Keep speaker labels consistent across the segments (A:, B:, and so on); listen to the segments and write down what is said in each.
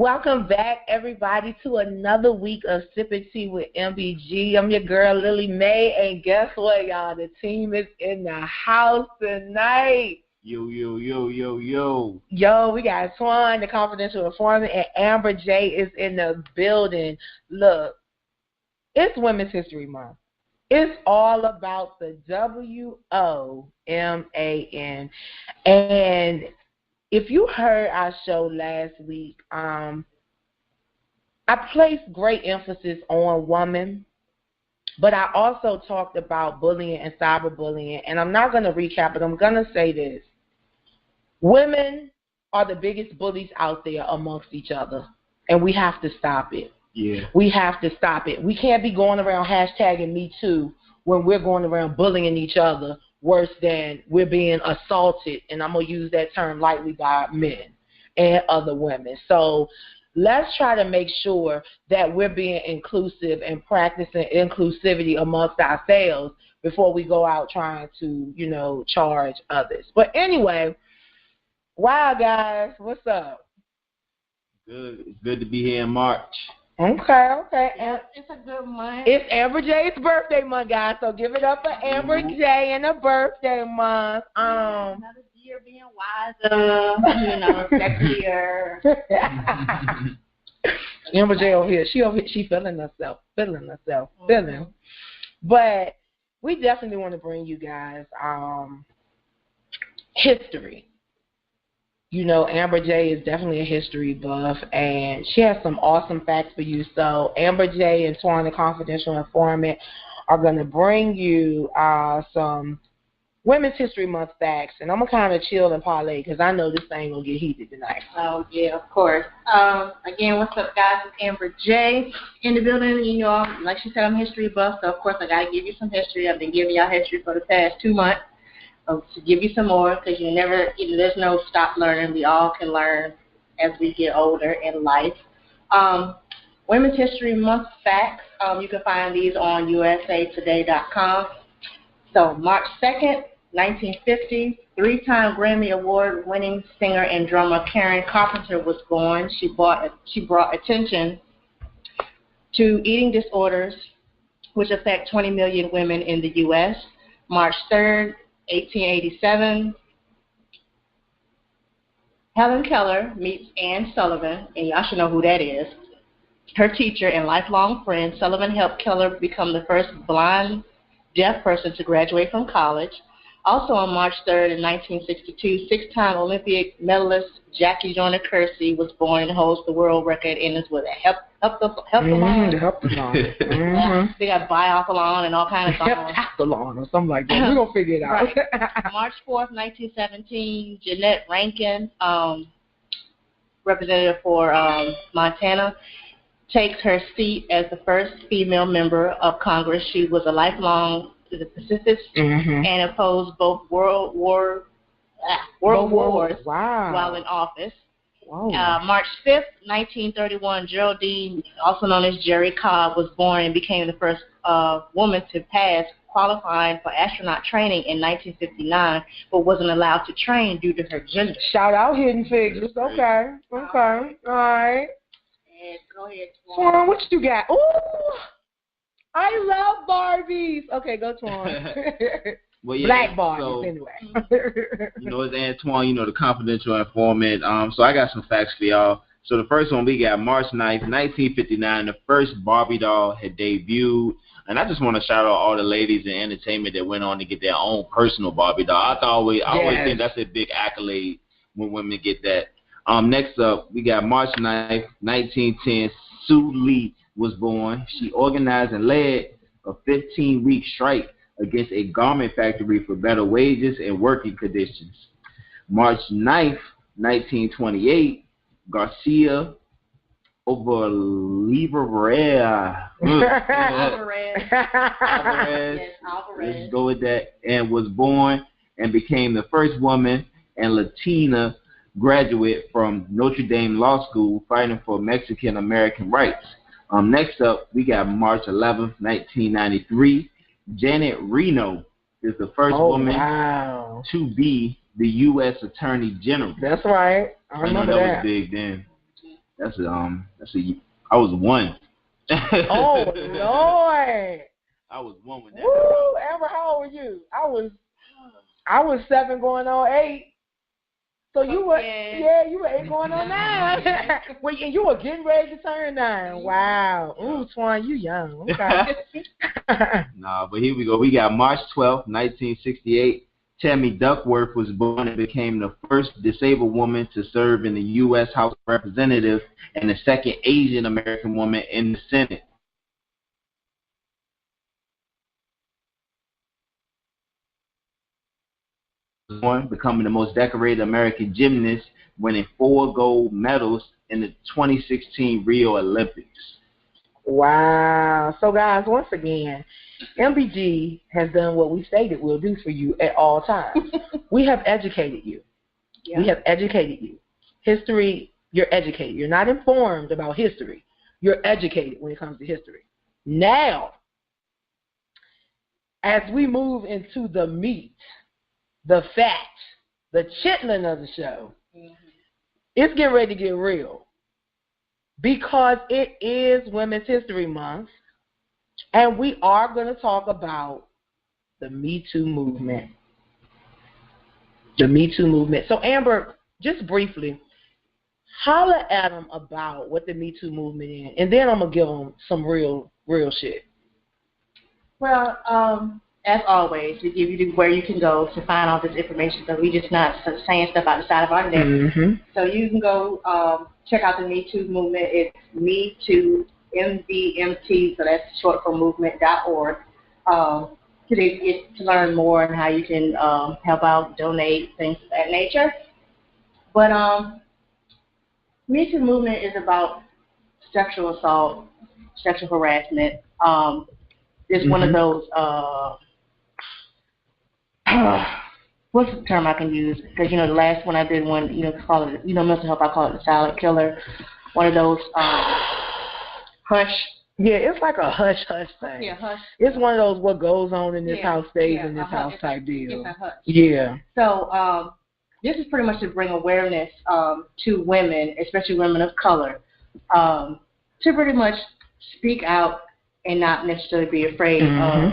A: Welcome back, everybody, to another week of Sipping Tea with MBG. I'm your girl, Lily Mae, and guess what, y'all? The team is in the house tonight.
B: Yo, yo, yo, yo, yo.
A: Yo, we got Twan, the confidential informant, and Amber J is in the building. Look, it's Women's History Month. It's all about the WOMAN. And if you heard our show last week, I placed great emphasis on women, but I also talked about bullying and cyberbullying. And I'm not going to recap it. I'm going to say this. Women are the biggest bullies out there amongst each other, and we have to stop it.
B: Yeah.
A: We have to stop it. We can't be going around hashtagging Me Too when we're going around bullying each other worse than we're being assaulted, and I'm going to use that term lightly, by men and other women. So let's try to make sure that we're being inclusive and practicing inclusivity amongst ourselves before we go out trying to, charge others. But anyway, wow, guys, what's up?
B: Good. It's good to be here in March.
A: Okay.
C: Yeah, it's a good month.
A: It's Amber J's birthday month, guys, so give it up for Amber J and her birthday month.
C: Another year being wiser, sexier.
A: Amber J over here, she feeling herself. But we definitely want to bring you guys history. Amber J is definitely a history buff, and she has some awesome facts for you. So Amber J and Twan, the confidential informant, are going to bring you some Women's History Month facts, and I'm going to kind of chill and parlay because I know this thing going to get heated tonight.
C: Oh, yeah, of course. Again, what's up, guys? It's Amber J in the building. Like she said, I'm a history buff, so of course I got to give you some history. I've been giving y'all history for the past 2 months. To give you some more, because there's no stop learning. We all can learn as we get older in life. Women's History Month facts, you can find these on usatoday.com. So March 2nd, 1950, 3-time Grammy Award-winning singer and drummer Karen Carpenter was born. She brought attention to eating disorders, which affect 20 million women in the U.S. March 3rd, 1887, Helen Keller meets Anne Sullivan, and y'all should know who that is. Her teacher and lifelong friend, Sullivan helped Keller become the first blind, deaf person to graduate from college. Also on March 3rd in 1962, 6-time Olympic medalist Jackie Joyner Kersee was born and holds the world record in with a heptathlon. They got biathlon and all kinds of songs.
A: Heptathlon or something like that. We're going to figure it out.
C: Right. March 4th, 1917, Jeanette Rankin, representative for Montana, takes her seat as the first female member of Congress. She was a lifelong pacifist and opposed both world wars while in office. March 5th, 1931, Geraldine, also known as Jerry Cobb, was born and became the first woman to pass qualifying for astronaut training in 1959, but wasn't allowed to train due to her gender.
A: Shout out Hidden Figures. Okay. All right.
C: And go ahead,
A: Twan, what you got? Ooh, I love Barbies. Okay, go Twan.
B: Well, yeah,
A: Black Barbies, anyway.
B: It's Antoine, the confidential informant. So I got some facts for y'all. So the first one, we got March 9th, 1959, the first Barbie doll had debuted. And I just want to shout out all the ladies in entertainment that went on to get their own personal Barbie doll. I always think that's a big accolade when women get that. Next up, we got March 9th, 1910, Sue Lee was born. She organized and led a 15-week strike against a garment factory for better wages and working conditions. March 9th, 1928, Garcia Alvarez. Let's go with that. And was born and became the first woman and Latina graduate from Notre Dame Law School fighting for Mexican American rights. Next up, we got March 11th, 1993. Janet Reno is the first woman to be the U.S. Attorney General.
A: That's right. I remember
B: that was big then. I was 1.
A: Oh Lord.
B: I was 1 when that
A: Woo,
B: happened.
A: Amber, how old were you? I was 7 going on 8. So you were, you were 8 going on 9. Well, and you were getting ready to turn 9. Wow. Ooh, Twan, you young. Okay.
B: Nah, but here we go. We got March 12th, 1968. Tammy Duckworth was born and became the first disabled woman to serve in the U.S. House of Representatives and the second Asian American woman in the Senate. Becoming the most decorated American gymnast, winning 4 gold medals in the 2016 Rio Olympics.
A: Wow. So, guys, once again, MBG has done what we stated we'll do for you at all times. We have educated you. Yeah. We have educated you. History, you're educated. You're not informed about history. You're educated when it comes to history. Now, as we move into the meat, the fat, the chitlin of the show, it's getting ready to get real because it is Women's History Month, and we are going to talk about the Me Too movement. The Me Too movement. So, Amber, just briefly, holler at them about what the Me Too movement is, and then I'm going to give them some real shit.
C: Well, as always, we give you where you can go to find all this information, so we just not saying stuff outside of our neck. So you can go check out the Me Too movement. It's Me Too, MBMT, so that's short for movement.org, to learn more and how you can help out, donate, things of that nature. But Me Too movement is about sexual assault, sexual harassment. It's one of those, what's the term I can use? Because, the last one I did one, call it, mental health, I call it the silent killer. One of those hush.
A: Yeah, it's like a hush thing.
C: Yeah, hush.
A: It's one of those what goes on in this house stays in this house type deal.
C: It's a hush.
A: Yeah.
C: So this is pretty much to bring awareness to women, especially women of color, to pretty much speak out and not necessarily be afraid of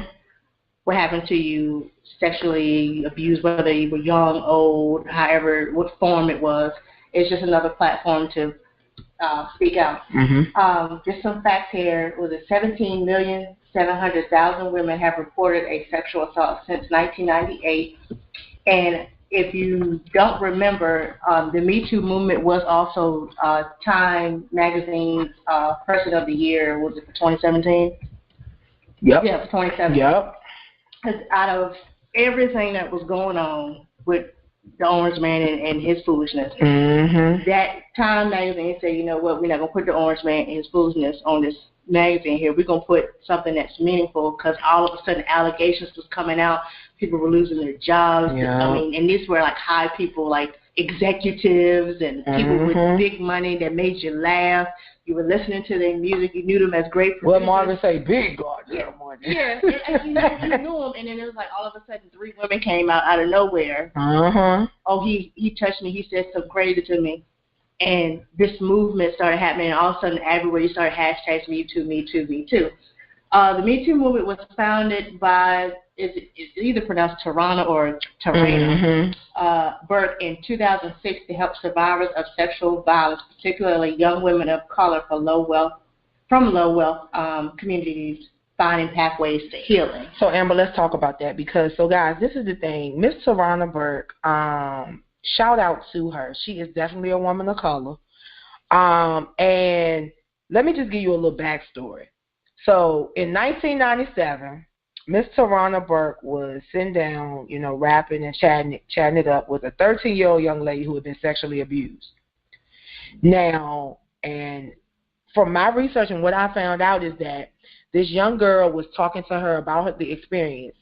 C: what happened to you, sexually abused, whether you were young, old, however, what form it was. It's just another platform to speak out. Just some facts here. Was it 17,700,000 women have reported a sexual assault since 1998. And if you don't remember, the Me Too movement was also Time Magazine's Person of the Year. Was it for 2017?
A: Yep.
C: Yeah, for 2017.
A: Yep.
C: Because out of everything that was going on with the Orange Man and his foolishness, that Time Magazine said, you know what, we're not going to put the Orange Man and his foolishness on this magazine here. We're going to put something that's meaningful, because all of a sudden allegations was coming out. People were losing their jobs.
A: Yeah.
C: I mean, and these were like high people, like executives and people with big money that made you laugh. You were listening to their music. You knew them as great producers.
A: What Marvin say? Big goddamn money.
C: Yeah, and you knew them, and then it was like all of a sudden 3 women came out of nowhere. Oh, he touched me. He said something crazy to me. And this movement started happening, and all of a sudden everywhere you started hashtags Me Too, Me Too, Me Too. The Me Too movement was founded by, it's either pronounced Tarana or Tarana Burke in 2006 to help survivors of sexual violence, particularly young women of color from low wealth communities, finding pathways to healing.
A: So, Amber, let's talk about that because, so guys, this is the thing. Miss Tarana Burke, shout out to her. She is definitely a woman of color. And let me just give you a little backstory. So in 1997, Miss Tarana Burke was sitting down, rapping and chatting it up with a 13-year-old young lady who had been sexually abused. Now, and from my research and what I found out is that this young girl was talking to her about the experience,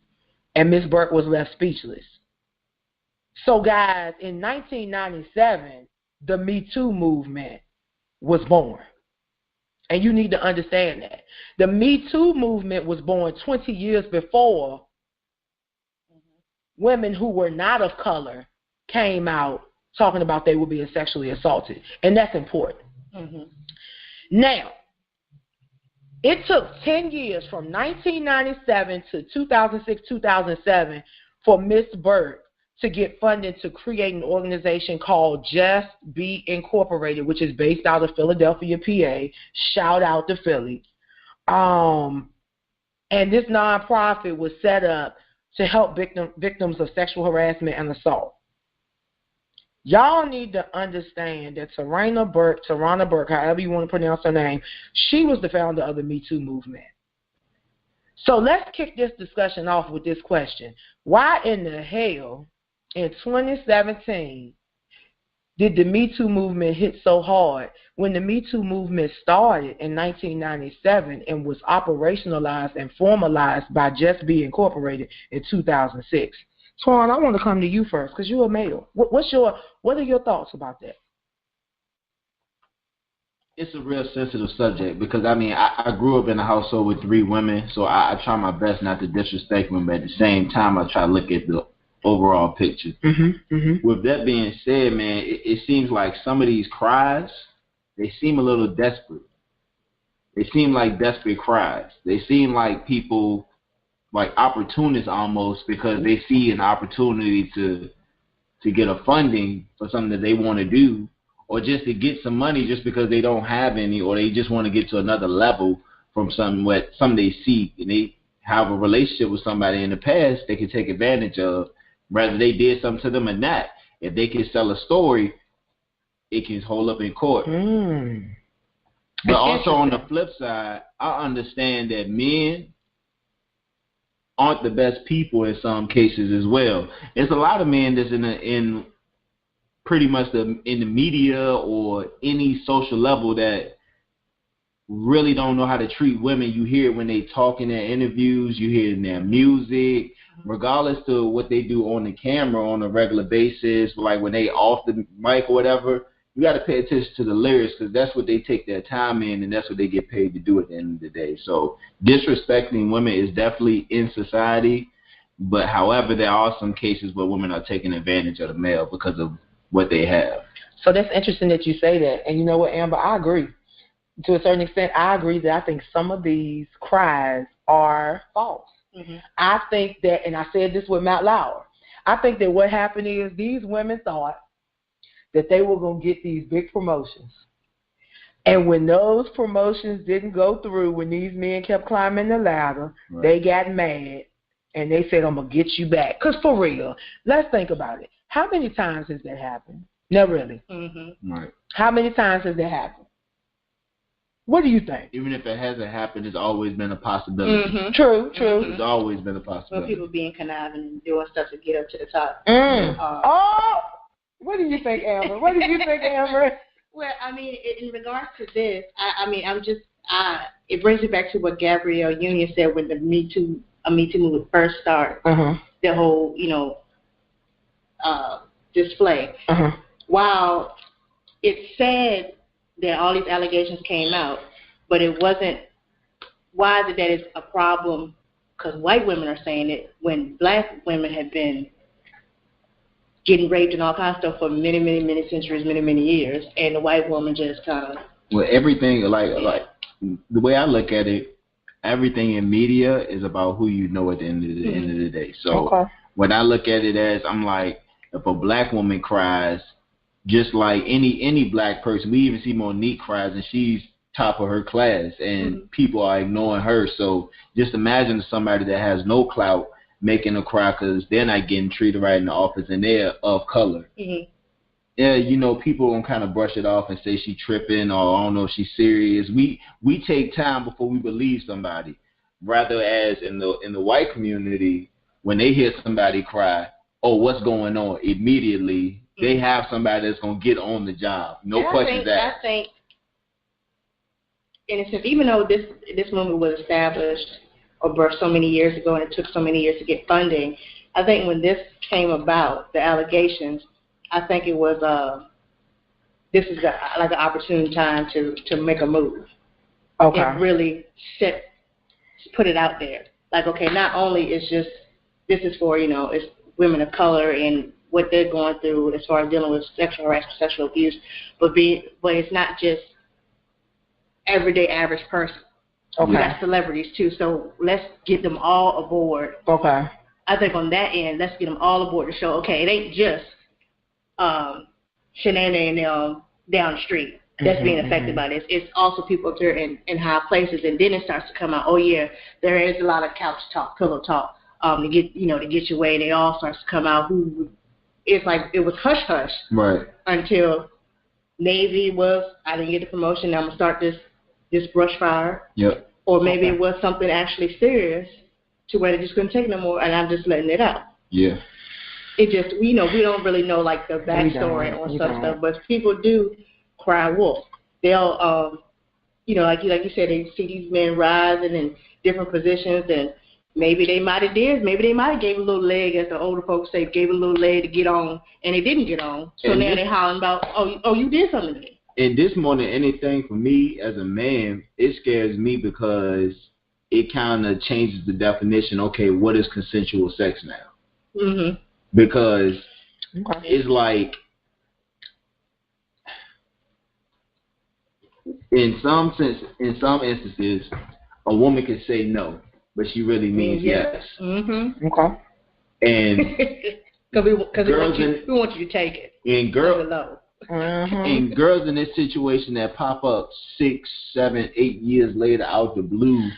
A: and Miss Burke was left speechless. So, guys, in 1997, the Me Too movement was born. And you need to understand that. The Me Too movement was born 20 years before women who were not of color came out talking about they were being sexually assaulted. And that's important.
C: Mm-hmm.
A: Now, it took 10 years from 1997 to 2006, 2007 for Miss Burke to get funding to create an organization called Just Be Incorporated, which is based out of Philadelphia, PA. Shout out to Philly. And this nonprofit was set up to help victims of sexual harassment and assault. Y'all need to understand that Tarana Burke, however you want to pronounce her name, she was the founder of the Me Too movement. So let's kick this discussion off with this question. Why in the hell in 2017 did the Me Too movement hit so hard when the Me Too movement started in 1997 and was operationalized and formalized by Just Be Incorporated in 2006? Twan, I want to come to you first because you're a male. What are your thoughts about that?
B: It's a real sensitive subject because, I mean, I grew up in a household with 3 women, so I try my best not to disrespect them, but at the same time, I try to look at the overall picture.
A: Mm-hmm, mm-hmm.
B: With that being said, man, it seems like some of these cries, they seem a little desperate. They seem like desperate cries. They seem like people, like opportunists almost, because they see an opportunity to get a funding for something that they want to do, or just to get some money just because they don't have any, or they just want to get to another level from something they see, and they have a relationship with somebody in the past they can take advantage of, whether they did something to them or not. If they can sell a story, it can hold up in court. But also on the flip side, I understand that men aren't the best people in some cases as well. There's a lot of men that's in pretty much in the media or any social level that really don't know how to treat women. You hear it when they talk in their interviews, you hear it in their music, regardless to what they do on the camera on a regular basis, like when they off the mic or whatever. You got to pay attention to the lyrics because that's what they take their time in, and that's what they get paid to do at the end of the day. So disrespecting women is definitely in society, but however, there are some cases where women are taking advantage of the male because of what they have.
A: So that's interesting that you say that. And you know what, Amber, I agree. To a certain extent, I agree that I think some of these cries are false. Mm-hmm. I think that, and I said this with Matt Lauer, I think that what happened is these women thought that they were going to get these big promotions. And when those promotions didn't go through, when these men kept climbing the ladder, right, they got mad, and they said, I'm going to get you back. Because for real, let's think about it. How many times has that happened? No, really.
C: Mm-hmm.
B: Right.
A: How many times has that happened? What do you think?
B: Even if it hasn't happened, it's always been a possibility.
A: Mm-hmm. True.
B: Mm-hmm. It's always been a possibility.
C: Well, people being conniving and doing stuff to get up to the top.
A: What do you think, Amber? What do you think, Amber?
C: Well, I mean, in regards to this, it brings me back to what Gabrielle Union said when the Me Too movement first started.
A: Uh-huh.
C: The whole, display.
A: Uh-huh.
C: While it's sad that all these allegations came out, but it wasn't. Why is it that it's a problem? Because white women are saying it when black women have been getting raped and all kinds of stuff for many, many, many centuries, many, many years, and the white woman just kind of.
B: Well, everything like the way I look at it, everything in media is about who you know at the end of the day. So when I look at it as, I'm like, if a black woman cries, just like any black person, we even see Monique cries, and she's top of her class, and people are ignoring her. So just imagine somebody that has no clout making a cry because they're not getting treated right in the office and they're of color.
C: Mm-hmm.
B: Yeah, people gonna kind of brush it off and say she tripping, or I don't know if she's serious. We take time before we believe somebody. Rather, as in the white community, when they hear somebody cry, oh, what's going on? Immediately they have somebody that's gonna get on the job. No questions asked.
C: I think, in a sense, even though this movement was established or birthed so many years ago and it took so many years to get funding, I think when this came about, the allegations, I think it was this is like an opportune time to make a move.
A: Okay.
C: And really put it out there. Like, okay, not only is just this is for it's women of color and what they're going through as far as dealing with sexual harassment, sexual abuse, but it's not just everyday average person.
A: Okay.
C: We got celebrities too, so let's get them all aboard.
A: Okay.
C: I think on that end, let's get them all aboard to show, okay, it ain't just Shenanigans down the street that's being affected by this. It's also people up there in high places, and then it starts to come out, oh yeah, there is a lot of couch talk, pillow talk, to get your way, and it all starts to come out. It's like it was hush hush,
B: right?
C: Until Navy was, I didn't get the promotion, I'm gonna start this brush fire.
B: Yep.
C: Or maybe it was something actually serious to where they just couldn't take it no more, and I'm just letting it out.
B: Yeah.
C: It just, we don't really know like the backstory on some stuff, but people do cry wolf. They'll, like you said, they see these men rising in different positions, and maybe they might have gave a little leg, as the older folks say, gave a little leg to get on, and they didn't get on. So now they're hollering about, oh, you did something to me.
B: And this more than anything, for me as a man, it scares me because it kind of changes the definition. Okay, what is consensual sex now?
C: Mm-hmm.
B: Because it's like, in some instances, a woman can say no, but she really means yes.
C: Mm-hmm.
A: Okay.
B: And
C: because we want you to take it.
B: And and girls in this situation that pop up 6, 7, 8 years later out the blue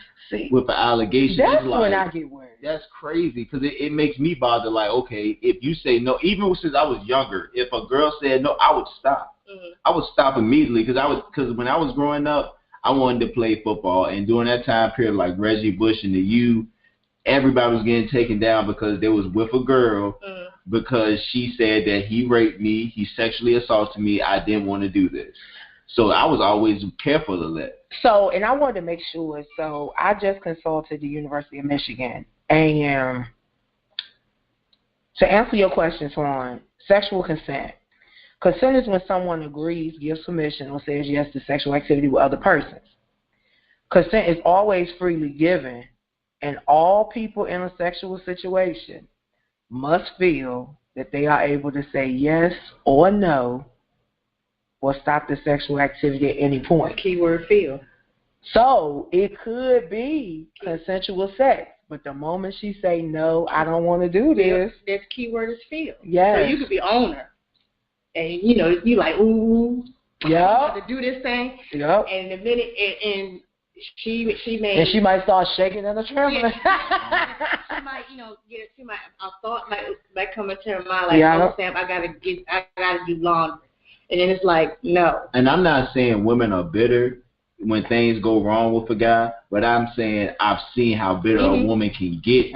B: with an allegation.
A: That's when I get worried.
B: That's crazy, because it makes me bother. Like, okay, if you say no, even since I was younger, if a girl said no, I would stop.
C: Mm-hmm.
B: I would stop immediately, because when I was growing up, I wanted to play football, and during that time period, like Reggie Bush and the U, everybody was getting taken down because they was with a girl because she said that he raped me, he sexually assaulted me, I didn't want to do this. So I was always careful of that.
A: So, and I wanted to make sure, so I just consulted the University of Michigan, and to answer your question, Swan, sexual consent. Consent is when someone agrees, gives permission, or says yes to sexual activity with other persons. Consent is always freely given, and all people in a sexual situation must feel that they are able to say yes or no or stop the sexual activity at any point.
C: Keyword feel.
A: So it could be consensual sex, but the moment she say no, I don't want to do this.
C: That keyword is feel.
A: Yes.
C: So you could be on her, and you like, ooh,
A: yeah,
C: I'm about to do this thing.
A: Yep.
C: And in a minute, and she may.
A: And she might start shaking and trembling.
C: Yeah. She might a thought might come into her mind like, oh Sam, I gotta do laundry, and then it's like, no.
B: And I'm not saying women are bitter when things go wrong with a guy, but I'm saying I've seen how bitter a woman can get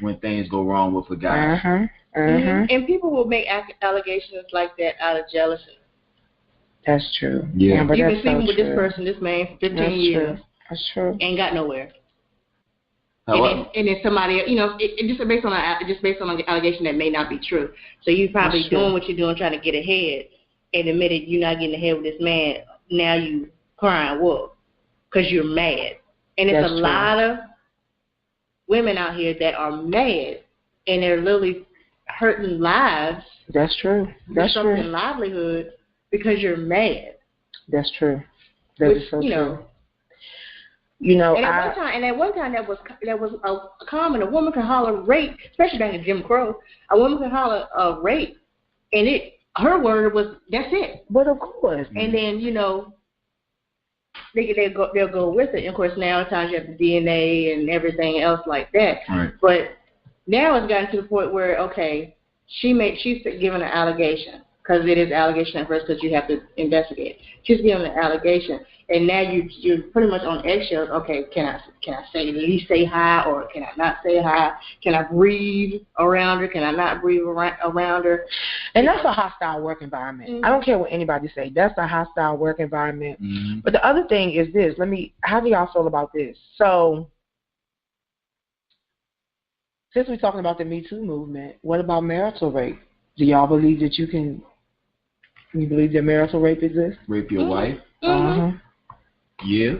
B: when things go wrong with a guy.
C: And people will make allegations like that out of jealousy.
A: That's true.
B: Yeah,
C: but you've been sleeping with this person, this man, for 15 years.
A: That's true.
C: Ain't got nowhere. And then somebody, it just based on an allegation that may not be true. So you're probably doing what you're doing, trying to get ahead. And the minute you're not getting ahead with this man, now you crying wolf because you're mad. And there's a lot of women out here that are mad, and they're literally hurting lives.
A: That's true. That's true.
C: Livelihood because you're mad.
A: That's true. That is so true. And
C: at one time that was common. A woman can holler rape, especially back in Jim Crow. A woman can holler rape, and her word was that's it.
A: But of course.
C: And then they'll go with it. And of course nowadays you have the DNA and everything else like that.
B: Right.
C: But now it's gotten to the point where she's given an allegation. Because it is allegation at first, because you have to investigate. She's given an allegation, and now you're pretty much on eggshells. Okay, can I at least say hi, or can I not say hi? Can I breathe around her? Can I not breathe around her?
A: And that's a hostile work environment. I don't care what anybody say. That's a hostile work environment. But the other thing is this. How do y'all feel about this? So, since we're talking about the Me Too movement, what about marital rape? Do y'all believe that you believe that marital rape exists?
B: Rape your wife? Yeah.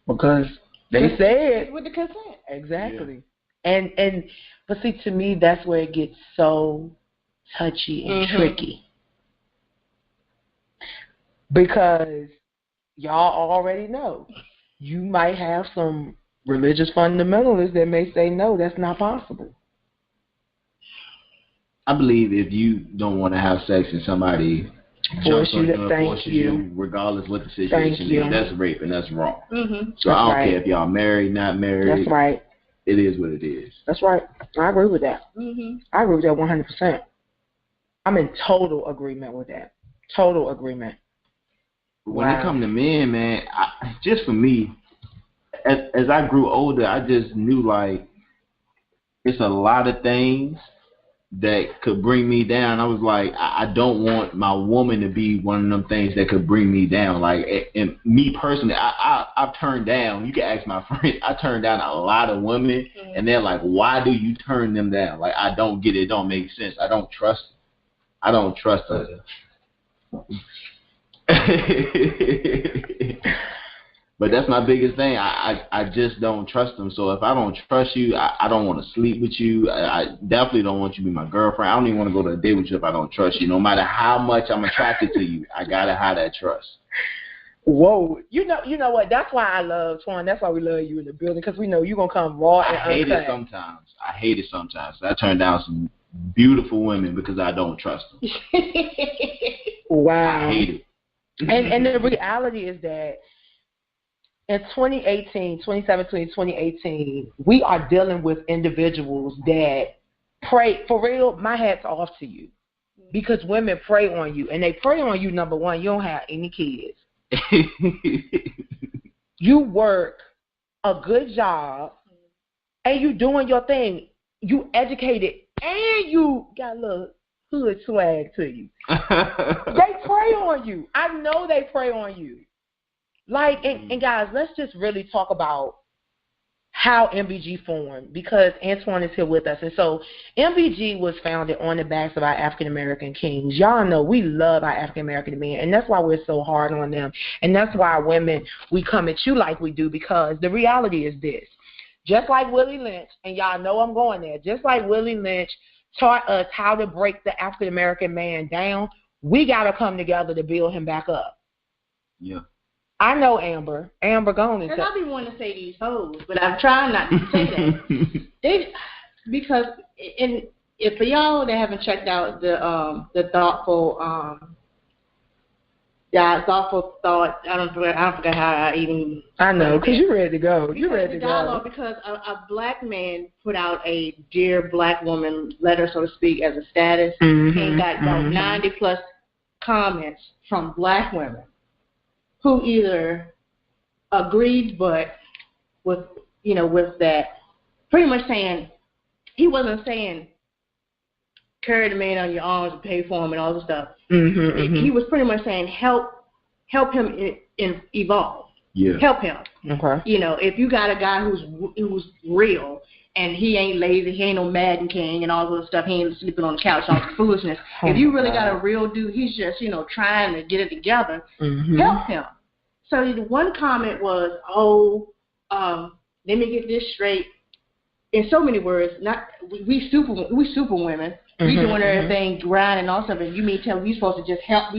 A: Because they said
C: with the consent.
A: Exactly. Yeah. But see, to me, that's where it gets so touchy and tricky. Because y'all already know. You might have some religious fundamentalists that may say, no, that's not possible.
B: I believe if you don't want to have sex and somebody forces you, regardless what the situation is, that's rape and that's wrong.
C: Mm-hmm.
B: So I don't care if y'all married, not married.
A: That's right.
B: It is what it is.
A: That's right. I agree with that.
C: Mm-hmm.
A: I agree with that 100%. I'm in total agreement with that. Total agreement.
B: When it comes to men, man, just for me, as I grew older, I just knew, like, it's a lot of things that could bring me down. I was like, I don't want my woman to be one of them things that could bring me down. Like, and me personally, I've turned down, you can ask my friends, I turned down a lot of women, and they're like, why do you turn them down? Like, I don't get it. It don't make sense. I don't trust her. But that's my biggest thing. I just don't trust them. So if I don't trust you, I don't want to sleep with you. I definitely don't want you to be my girlfriend. I don't even want to go to a date with you if I don't trust you. No matter how much I'm attracted to you, I gotta have that trust.
A: Whoa, you know what? That's why I love Twan. That's why we love you in the building, because we know you're gonna come raw and
B: I hate it sometimes. I turn down some beautiful women because I don't trust them.
A: Wow.
B: I hate it.
A: And the reality is that in 2017, 2018, we are dealing with individuals that pray, for real, my hat's off to you. Because women prey on you. And they prey on you, number one, you don't have any kids. You work a good job, and you doing your thing. You educated, and you got a little hood swag to you. They prey on you. I know they prey on you. Like, and guys, let's just really talk about how MBG formed, because Antoine is here with us. And so MBG was founded on the backs of our African-American kings. Y'all know we love our African-American men, and that's why we're so hard on them. And that's why women, we come at you like we do, because the reality is this. Just like Willie Lynch, and y'all know I'm going there, just like Willie Lynch taught us how to break the African-American man down, we got to come together to build him back up.
B: Yeah.
A: I know Amber. Amber, go on and
C: I be wanting to say these hoes, but I'm trying not to say that. Because if for y'all that haven't checked out the thoughtful thought, I don't forget how I even.
A: I know, because you're ready to go. You're ready to go.
C: Because a black man put out a Dear Black Woman letter, so to speak, as a status, and got about 90 plus comments from black women who either agreed, but with that, pretty much saying, he wasn't saying carry the man on your arms and pay for him and all this stuff. He was pretty much saying help him evolve.
B: Yeah.
C: Help him.
A: Okay.
C: If you got a guy who's real and he ain't lazy, he ain't no Madden King and all this stuff, he ain't sleeping on the couch, all this foolishness. If you really got a real dude, he's just, trying to get it together, help him. So the one comment was, let me get this straight. In so many words, we super women. We doing everything, grinding and all stuff, and you mean tell me we supposed to just help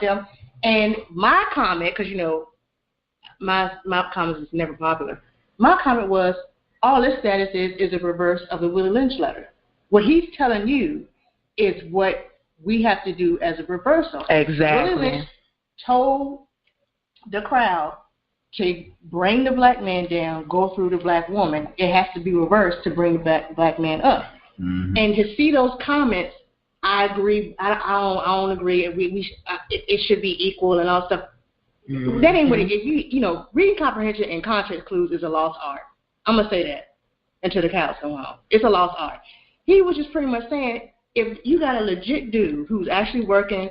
C: them. And my comment, because my comment is never popular. My comment was, all this status is a reverse of the Willie Lynch letter. What he's telling you is what we have to do as a reversal.
A: Exactly.
C: Willie Lynch told the crowd to bring the black man down, go through the black woman. It has to be reversed to bring the black man up. And to see those comments, I agree. I don't agree. It should be equal and all stuff. That ain't what it is. Reading comprehension and context clues is a lost art. I'm gonna say that until the cows come home. It's a lost art. He was just pretty much saying, if you got a legit dude who's actually working,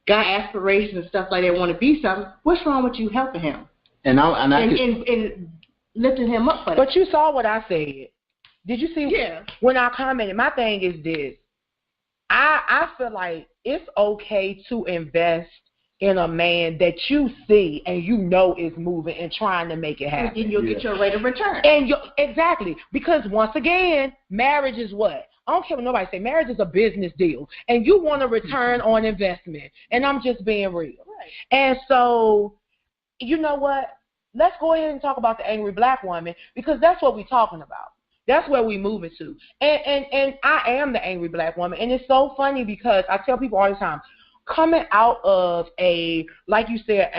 C: got aspirations and stuff like that, want to be something, what's wrong with you helping him? And lifting him up for that.
A: But you saw what I said. Did you see?
C: Yeah.
A: When I commented, my thing is this. I feel like it's okay to invest in a man that you see and is moving and trying to make it happen.
C: And you'll get your rate of return.
A: Exactly. Because once again, marriage is what? I don't care what nobody say. Marriage is a business deal. And you want a return on investment. And I'm just being real.
C: Right.
A: And so you know what? Let's go ahead and talk about the angry black woman, because that's what we're talking about. That's where we moving to. And I am the angry black woman. And it's so funny because I tell people all the time, coming out of a, like you said,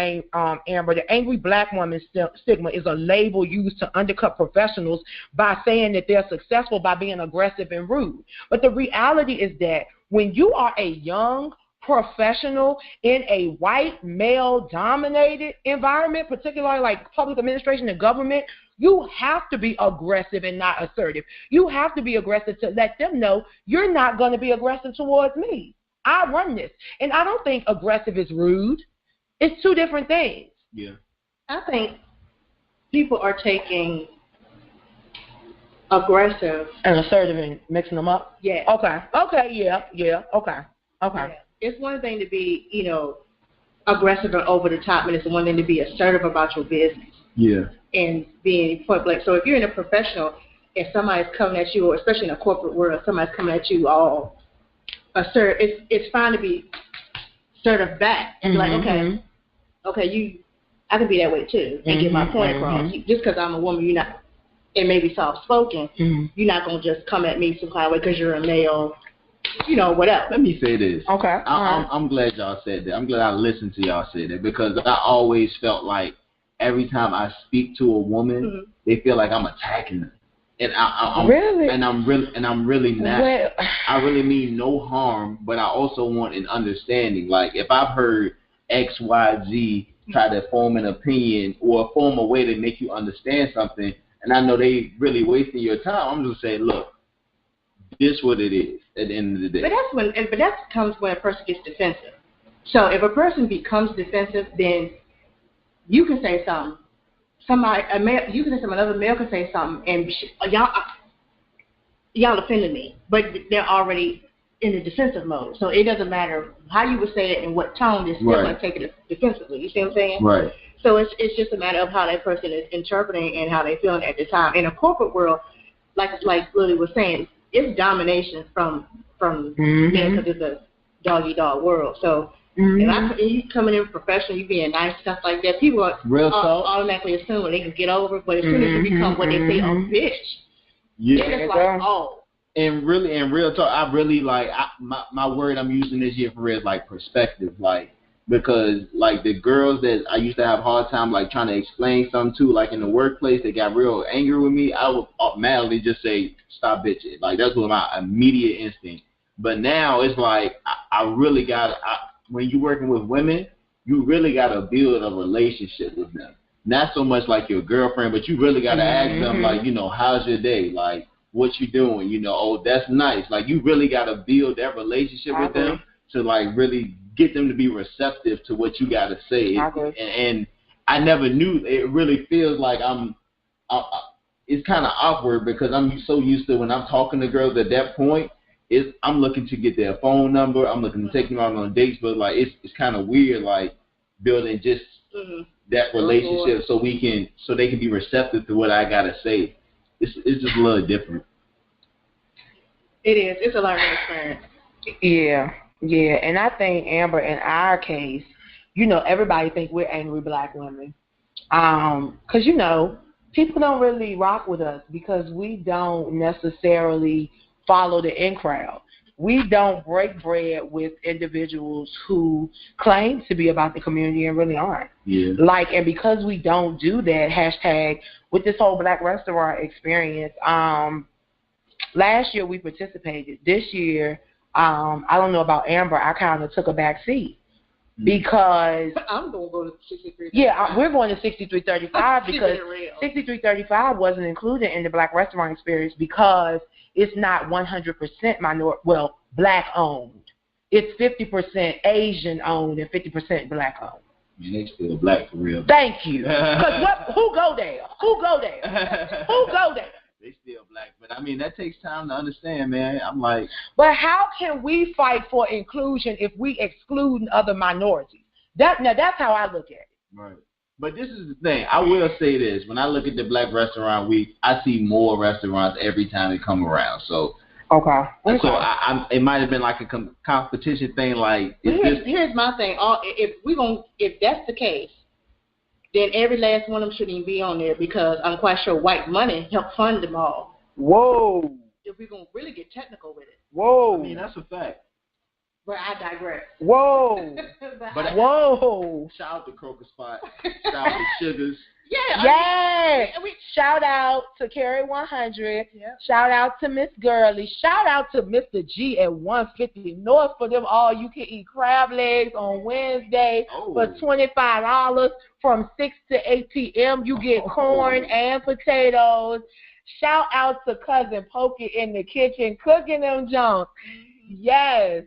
A: Amber, the angry black woman stigma is a label used to undercut professionals by saying that they're successful by being aggressive and rude. But the reality is that when you are a young professional in a white male-dominated environment, particularly like public administration and government, you have to be aggressive and not assertive. You have to be aggressive to let them know you're not going to be aggressive towards me. I run this. And I don't think aggressive is rude. It's two different things.
B: Yeah.
C: I think people are taking aggressive
A: and assertive and mixing them up?
C: Yeah.
A: Okay, yeah, okay. Yeah.
C: It's one thing to be, aggressive and over the top, and it's one thing to be assertive about your business.
B: Yeah.
C: And being point blank. So if you're in a professional and somebody's coming at you, or especially in a corporate world, somebody's coming at you all assertive, it's fine to be assertive back and be like, okay, I can be that way too and get my point across. Just because I'm a woman, you're not, and maybe soft spoken, you're not gonna just come at me some kind of way because you're a male. Whatever.
B: Let me say this.
A: Okay.
B: I'm glad y'all said that. I'm glad I listened to y'all say that, because I always felt like every time I speak to a woman, they feel like I'm attacking them. And I'm
A: really?
B: And I'm really not. Well, I really mean no harm, but I also want an understanding. Like, if I've heard X, Y, Z try to form an opinion or form a way to make you understand something, and I know they really wasting your time, I'm just saying, look, this what it is at the end of the day.
C: But that comes when a person gets defensive. So if a person becomes defensive, then you can say something. You can say something. Another male can say something, and y'all offended me. But they're already in the defensive mode. So it doesn't matter how you would say it and what tone. They're still going to take it defensively. You see what I'm saying?
B: Right.
C: So it's just a matter of how that person is interpreting and how they're feeling at the time. In a corporate world, like Lily was saying, it's domination from men, because it's a dog-eat-dog world. So if you coming in professional, you being nice, stuff like that, people are automatically assuming they can get over. But as soon as you become what they say, a bitch, it's like, oh.
B: And really, in real talk, I really my word I'm using this year for real is like perspective, because like the girls that I used to have a hard time like trying to explain something to, like in the workplace, they got real angry with me, I would automatically just say, stop bitching. Like, that's what my immediate instinct. But now it's like I really got when you're working with women, you really got to build a relationship with them. Not so much like your girlfriend, but you really got to ask them, like, how's your day? Like, what you doing? Oh, that's nice. Like, you really got to build that relationship with them to like really get them to be receptive to what you got to say. And I never knew. It really feels like it's kind of awkward, because I'm so used to when I'm talking to girls at that point, I'm looking to get their phone number. I'm looking to take them out on dates, but like it's kind of weird, like building just that relationship so they can be receptive to what I gotta say. It's just a little different.
C: It is. It's a learning experience.
A: Yeah, and I think, Amber, in our case, everybody think we're angry black women, because people don't really rock with us because we don't necessarily follow the in crowd. We don't break bread with individuals who claim to be about the community and really aren't.
B: Yeah.
A: And because we don't do that, hashtag, with this whole black restaurant experience, last year we participated. This year, I don't know about Amber, I kind of took a back seat. Because
C: I'm going to go to 6335.
A: Yeah, we're going to 6335 because 6335 wasn't included in the black restaurant experience because it's not 100% black owned. It's 50% Asian owned and 50% black owned.
B: Man, they still black for real.
A: Thank you. Because who go there? Who go there?
B: They still black, but I mean that takes time to understand, man. I'm like,
A: but how can we fight for inclusion if we exclude other minorities? That's how I look at it.
B: Right. But this is the thing. I will say this: when I look at the Black Restaurant Week, I see more restaurants every time they come around. So
A: okay.
B: So it might have been like a competition thing. Like,
C: here's my thing. If that's the case, then every last one of them shouldn't even be on there because I'm quite sure white money helped fund them all.
A: Whoa.
C: If we're going to really get technical with it.
A: Whoa.
B: I mean, that's a fact.
C: But I digress.
A: Whoa. Whoa.
B: Shout out to Crocus Spot. Shout out to Sugars.
C: Yeah.
A: Yes. Shout out to Carrie 100.
C: Yeah.
A: Shout out to Miss Gurley. Shout out to Mr. G at 150 North for them all. You can eat crab legs on Wednesday for $25 from 6 to 8 p.m. You get corn and potatoes. Shout out to Cousin Pokey in the kitchen cooking them junks. Yes.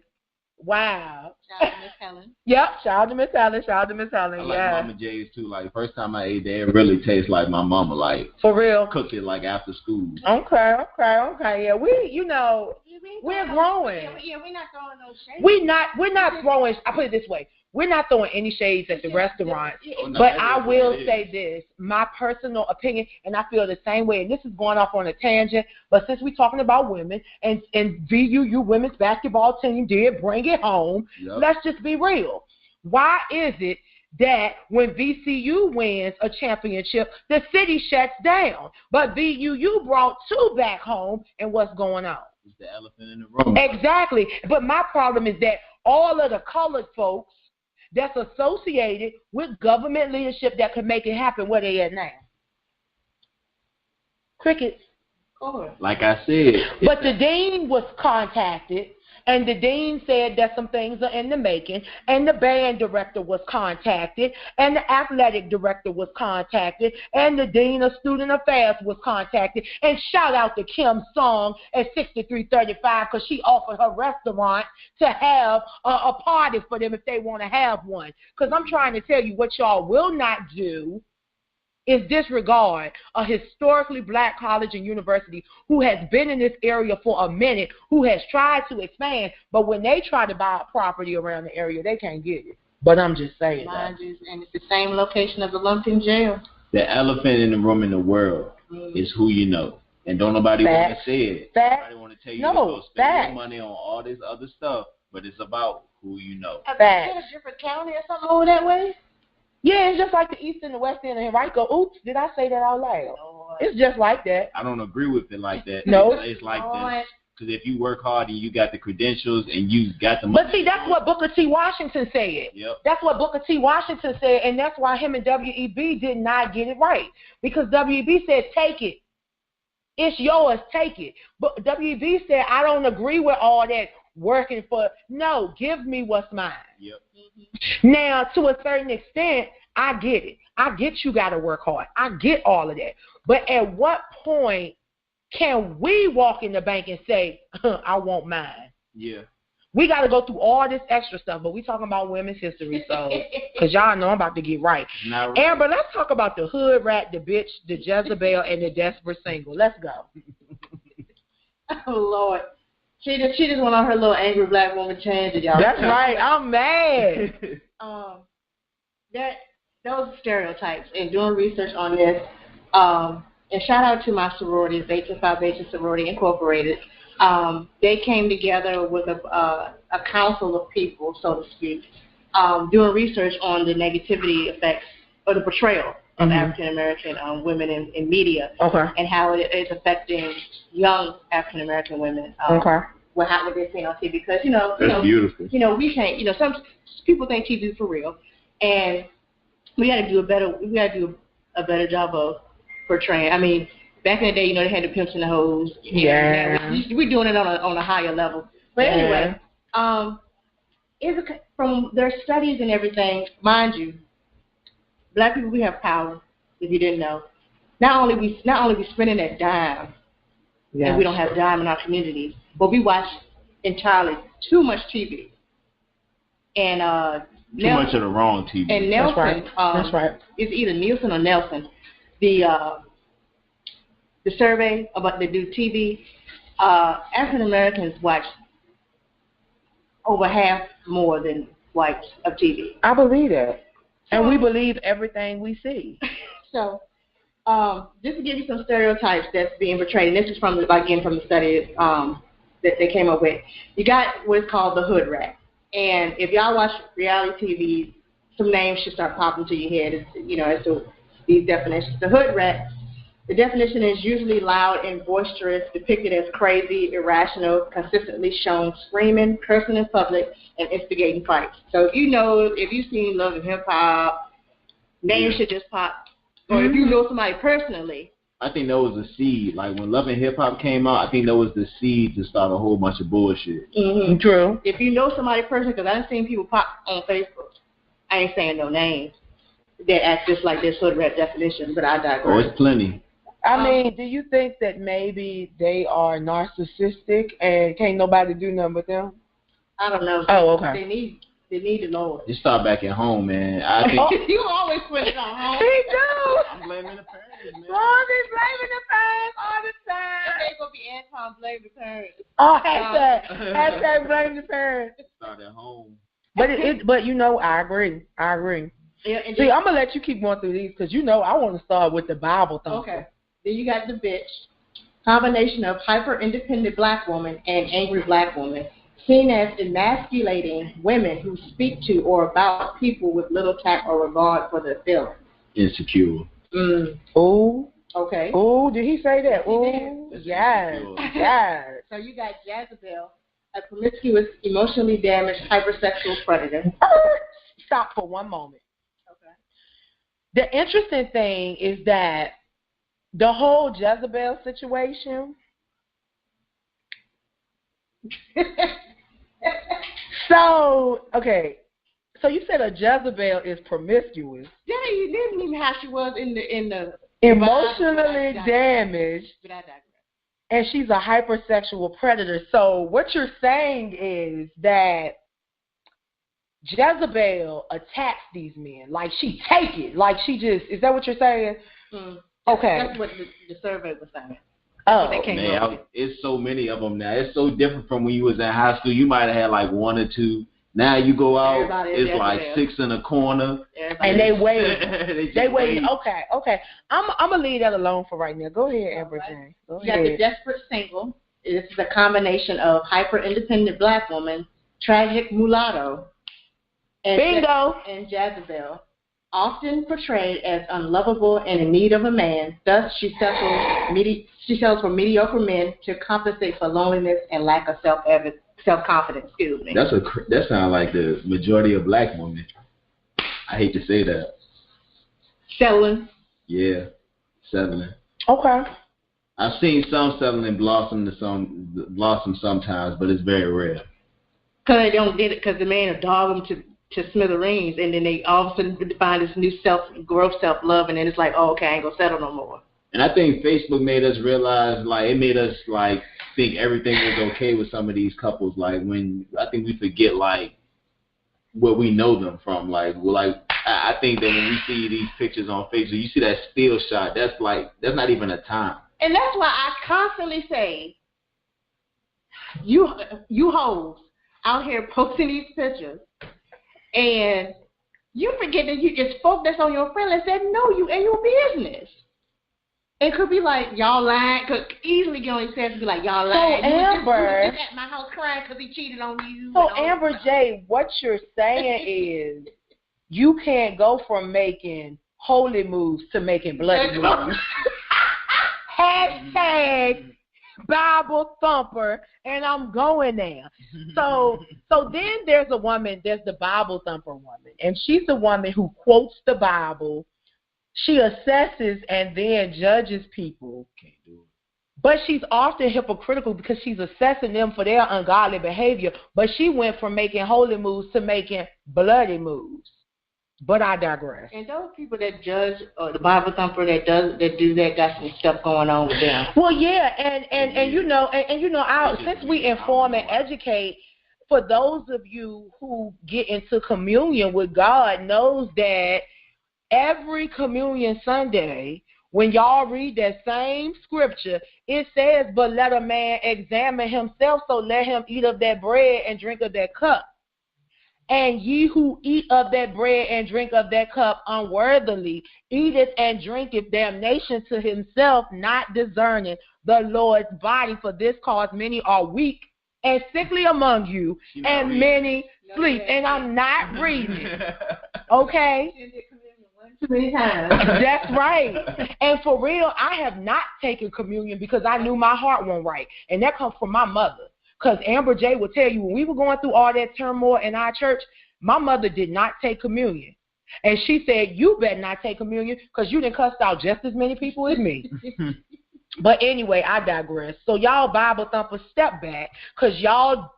A: Wow.
C: Shout out to Miss Helen.
A: Yep. Shout out to Miss Helen. Shout out to Miss Helen.
B: I like Mama J's too. Like first time I ate there, it really tastes like my mama. Like
A: for real.
B: Cooked it like after school.
A: Okay. Yeah, we're growing.
C: Yeah, we're not throwing no shade.
A: We're not throwing. I put it this way. We're not throwing any shades at the restaurant. But I will say this, my personal opinion, and I feel the same way, and this is going off on a tangent, but since we're talking about women, and VUU women's basketball team did bring it home, let's just be real. Why is it that when VCU wins a championship, the city shuts down, but VUU brought 2 back home, and what's going on?
B: It's the elephant in the room.
A: Exactly. But my problem is that all of the colored folks that's associated with government leadership that could make it happen, where they at now? Crickets.
B: Like I said.
A: But the dean was contacted, and the dean said that some things are in the making, and the band director was contacted, and the athletic director was contacted, and the dean of student affairs was contacted. And shout out to Kim Song at 6335 because she offered her restaurant to have a party for them if they want to have one. Because I'm trying to tell you, what y'all will not do is disregard a historically black college and university who has been in this area for a minute, who has tried to expand, but when they try to buy a property around the area, they can't get it. But I'm just saying
C: and it's the same location of the Lumpkin jail.
B: The elephant in the room in the world is who you know. And don't nobody want to say it. Nobody want to tell you to go spend your money on all this other stuff, but it's about who you know.
C: Is it a different county or something over that way?
A: Yeah, it's just like the east and the west end of Henrico. Oops, did I say that out loud? Lord. It's just like that.
B: I don't agree with it like that.
A: No.
B: It's like this. Because if you work hard and you got the credentials and you got the money.
A: But see, that's what Booker T. Washington said.
B: Yep.
A: That's what Booker T. Washington said, and that's why him and W.E.B. did not get it right. Because W.E.B. said, take it. It's yours, take it. But W.E.B. said, I don't agree with all that working for. No, give me what's mine.
B: Yep.
A: Now, to a certain extent, I get it. I get you got to work hard. I get all of that. But at what point can we walk in the bank and say, I want mine?
B: Yeah.
A: We got to go through all this extra stuff, but we talking about women's history, so, because y'all know I'm about to get right.
B: Right.
A: Amber, let's talk about the hood rat, the bitch, the Jezebel, and the desperate single. Let's go.
C: Oh, Lord. She just went on her little angry black woman change. Y'all.
A: That's right. I'm mad.
C: Those stereotypes, and doing research on this, and shout out to my sororities, H Phi Beta Sorority Incorporated. They came together with a council of people, so to speak, doing research on the negativity effects or the portrayal of African American women in media, and how it is affecting young African American women. What they're seeing on TV, because
B: that's beautiful.
C: We can't. Some people think TV is for real, and we got to do a better job of portraying. I mean, back in the day, they had the pimps and the hoes.
A: Yeah.
C: We're doing it on a higher level. But anyway, from their studies and everything, mind you, black people, we have power. If you didn't know, not only we spending that dime, and we don't have dime in our communities, but we watch entirely too much TV. And
B: too much of the wrong TV.
C: And Nelson,
A: that's right.
C: It's either Nielsen or Nelson. The survey about they do TV, African Americans watch over half more than whites of TV.
A: I believe that, and we believe everything we see.
C: So, just to give you some stereotypes that's being portrayed, and this is from the study that they came up with. You got what's called the hood rat. And if y'all watch reality TV, some names should start popping to your head, as to these definitions. The hood rat, the definition is usually loud and boisterous, depicted as crazy, irrational, consistently shown screaming, cursing in public, and instigating fights. So if you've seen Love and Hip Hop, names should just pop. Or if you know somebody personally.
B: I think that was a seed. Like when Love and Hip Hop came out, I think that was the seed to start a whole bunch of bullshit.
C: Mm-hmm.
A: True.
C: If you know somebody personally, because I've seen people pop on Facebook, I ain't saying no names, that act just like this hood rat definition, but I digress.
B: Oh, it's plenty.
A: I mean, do you think that maybe they are narcissistic and can't nobody do nothing with them?
C: I don't know.
A: Oh, okay.
C: They need the Lord.
B: Just start back at home, man. I think
C: You always put it on home.
A: He do.
B: I'm blaming the parents, man.
A: Oh, he's blaming the parents all the time.
C: They're going to be Antoine blame the parents.
A: Oh, hashtag blame the parents.
B: Start at home.
A: But I agree.
C: Yeah,
A: See, I'm gonna let you keep going through these because I want to start with the Bible thing.
C: Okay. Then you got the bitch. Combination of hyper-independent black woman and angry black woman, seen as emasculating women who speak to or about people with little tact or regard for their feelings.
B: Insecure.
A: Oh.
C: Okay.
A: Oh, did he say that?
C: Oh,
A: yes. Yes.
C: So you got Jezebel, a promiscuous, emotionally damaged, hypersexual predator.
A: Stop for one moment.
C: Okay.
A: The interesting thing is that the whole Jezebel situation. So you said a Jezebel is promiscuous.
C: Yeah, you didn't even how she was in the
A: emotionally damaged.
C: But I digress.
A: And she's a hypersexual predator. So what you're saying is that Jezebel attacks these men. Like she take it. Like she just, is that what you're saying? Okay.
C: That's what the survey was saying.
A: Oh,
B: man, it's so many of them now. It's so different from when you was in high school. You might have had like one or two. Now you go out, it's like six in a corner.
A: And they wait. they wait. Okay. I'm going to leave that alone for right now. Go ahead, Amber Jane. Go ahead.
C: You got the desperate single. This is a combination of hyper-independent black woman, tragic mulatto, and
A: Bingo.
C: And Jezebel. Often portrayed as unlovable and in need of a man, thus she settles for mediocre men to compensate for loneliness and lack of self-confidence. Excuse me.
B: That sounds like the majority of black women. I hate to say that.
C: Settling.
B: Yeah, settling.
A: Okay.
B: I've seen some settling blossom sometimes, but it's very rare.
C: Because they don't get it, because the man will dog them to smithereens, and then they all of a sudden find this new self-love, and then it's like, oh, okay, I ain't gonna settle no more.
B: And I think Facebook made us realize, it made us think everything was okay with some of these couples. When I think we forget where we know them from. I think that when we see these pictures on Facebook, you see that still shot. That's not even a time.
C: And that's why I constantly say, you hoes out here posting these pictures. And you forget that you just spoke this on your friend and said, no, you in your business. It could be like, y'all lying. Could easily get on your sense and be like, y'all lying.
A: So, Amber.
C: You was just at my house crying because he cheated on you.
A: So, Amber J., what you're saying is you can't go from making holy moves to making bloody moves. Hashtag Bible thumper, and I'm going there. So then there's the Bible thumper woman, and she's the woman who quotes the Bible. She assesses and then judges people.
B: Can't do it.
A: But she's often hypocritical because she's assessing them for their ungodly behavior. But she went from making holy moves to making bloody moves. But I digress.
C: And those people that judge, or the Bible thumper that do that, got some stuff going on with them.
A: Well, yeah, since we inform and educate, for those of you who get into communion with God, knows that every communion Sunday, when y'all read that same scripture, it says, "But let a man examine himself, so let him eat of that bread and drink of that cup. And ye who eat of that bread and drink of that cup unworthily, eateth and drinketh damnation to himself, not discerning the Lord's body. For this cause many are weak and sickly among you, and many sleep." And I'm not reading it. Okay?
C: Too many times.
A: That's right. And for real, I have not taken communion because I knew my heart wasn't right. And that comes from my mother. Because Amber J will tell you, when we were going through all that turmoil in our church, my mother did not take communion. And she said, you better not take communion because you done cussed out just as many people as me. But anyway, I digress. So y'all Bible thumpers, step back, because y'all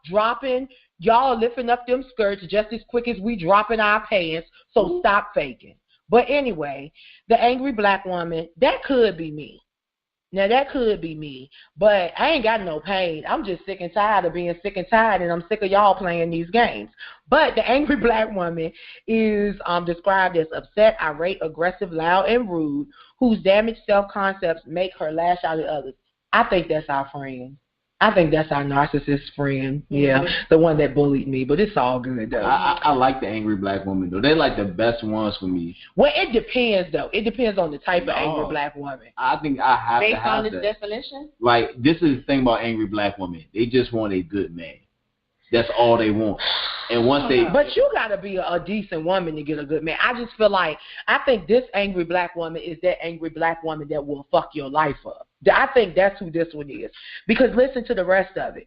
A: lifting up them skirts just as quick as we dropping our pants. So stop faking. But anyway, the angry black woman, that could be me. Now, that could be me, but I ain't got no pain. I'm just sick and tired of being sick and tired, and I'm sick of y'all playing these games. But the angry black woman is described as upset, irate, aggressive, loud, and rude, whose damaged self-concepts make her lash out at others. I think that's our friend. I think that's our narcissist friend. Yeah, the one that bullied me, but it's all good, though.
B: I like the angry black woman, though. They're like the best ones for me.
A: Well, it depends, though. It depends on the type of angry black woman.
B: I think I have to have that.
C: Based on this definition?
B: Like, this is the thing about angry black women. They just want a good man. That's all they want. And once they...
A: But you got to be a decent woman to get a good man. I just feel like, I think this angry black woman is that angry black woman that will fuck your life up. I think that's who this one is. Because listen to the rest of it.